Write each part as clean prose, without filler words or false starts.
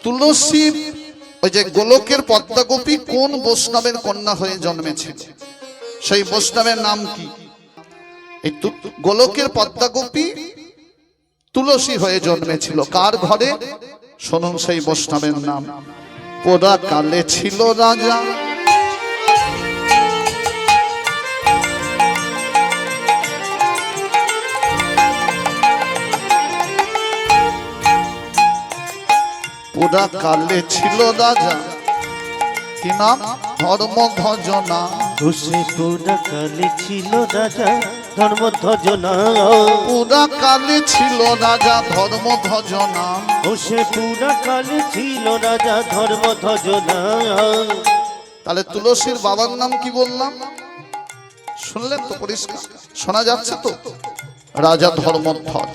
তুলসী ওই যে গোলকের পদ্মাগোপী কোন বৈষ্ণবের কন্যা হয়ে জন্মেছিল, সেই বৈষ্ণবের নাম কি? এই গোলকের পদ্মাগোপী তুলসী হয়ে জন্মেছিল কার ঘরে? শুনুন সেই বৈষ্ণবের নাম। পোড়া কালে ছিল রাজা, পোড়া কালে ছিল রাজা, কি নাম? ধর্মধ্বজনা। পোড়া কালে ছিল রাজা ধর্মধ্বজনা। পোড়া কালে ছিল রাজা ধর্মধ্বজনা। সে পোড়া কালে ছিল রাজা ধর্মধ্বজনা। তাহলে তুলসীর বাবার নাম কি বললাম? শুনলেন তো? পরিষ্কার শোনা যাচ্ছে তো? রাজা ধর্মধ্বজ।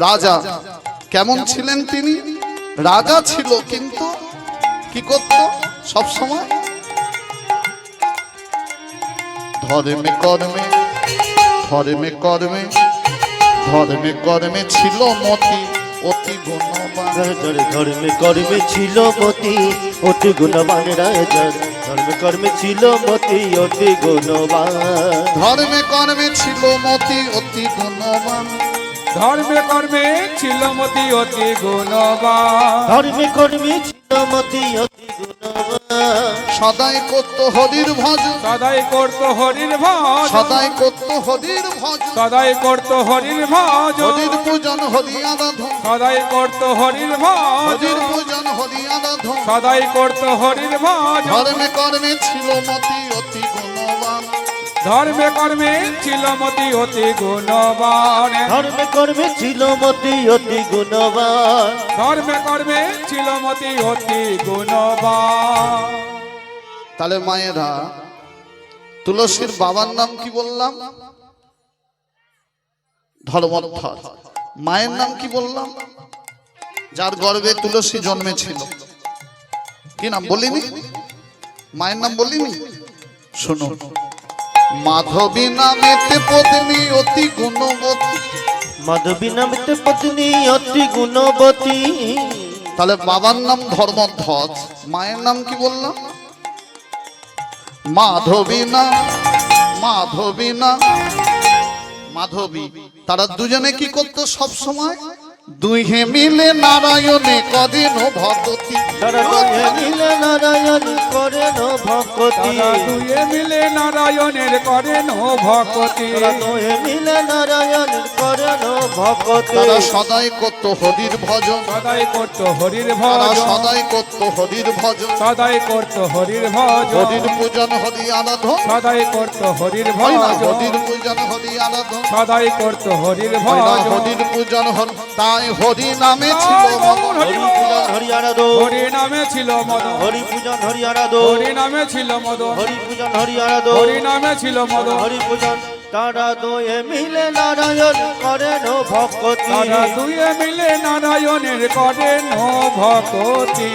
রাজা কেমন ছিলেন তিনি? রাজা ছিল কিন্তু কি করত সব সময়? ধর্মে কর্মে ধর্মে কর্মে ধর্মে কর্মে ছিল মতি অতি গুণবান। ধর্মে কর্মে ছিল মতি অতি গুণবান রাজা। ধর্মে কর্মে ছিল মতি অতি গুণবান। ধর্মে কর্মে ছিল মতি অতি গুণবান। ধর্মে কর্মে ছিল মতি অতি গুণবান। ধর্মে কর্মে ছিল মতি অতি গুণবান। সদাই করত হরির ভজ, সদাই করত হরির ভজ। সদাই করত হরির ভজ। সদাই করত হরির ভজ। হরির পূজন হরি আরাধন। সদাই করত হরির ভজ। হরির পূজন হরি আরাধন। সদাই করত হরির ভজ। ধর্মে কর্মে ছিল মতি অতি গুণবান। ধর্মে কর্মে ছিল মতি অতি গুণবান। ধর্মে কর্মে ছিল মতি অতি গুণবান। ধর্মে কর্মে ছিল মতি অতি গুণবান। তাহলে মায়েরা, তুলসীর বাবার নাম কি বললাম? ধর্মধ্বজ। মায়ের নাম কি বললাম? যার গর্ভে তুলসী জন্মেছিল, কি নাম বলিনি? মায়ের নাম বলিনি? শুনুন, মাধবী নামেতে পত্নী অতি গুণবতী। মাধবী নামেতে পত্নী অতি গুণবতী। তাহলে বাবার নাম ধর্মধ্বজ, মায়ের নাম কি বললাম? মাধবী না, মাধবী না, মাধবী। তারা দুজনে কি করতো সব সময়? দুইহে মিলে নারায়ণে করেন ভগতি। তারা দুয়ে মিলে নারায়ণ করেন ভক্তি। তারা দুয়ে মিলে নারায়ণের করেন ভক্তি। তারা দুয়ে মিলে নারায়ণ করেন ভক্তি। তারা সদাই করত হরির ভজন। সদাই করত হরির তারা ভজন। সদাই করত হরির ভজন। সদাই করত হরির ভজন। হরির পূজন হরি আরাধন। সদাই করত হরির হয় না? ভজন। হরির পূজন হরি আরাধন। সদাই করত হরির হয় না? ভজন। হরির পূজন হল, তাই হরি নামে ছিল মগন। হরি পূজন হরি আরাধন। হরি নামে ছিল মদন। হরি পূজন হরি আরাধন। হরি নামে ছিল মদন। হরি পূজন হরি আরাধন। হরি নামে ছিল মদন। হরি পূজন। তারা দুয়ে মিলে নারায়ণ করেন ভক্তি। তারা দুয়ে মিলে নারায়ণের করেন ভক্তি।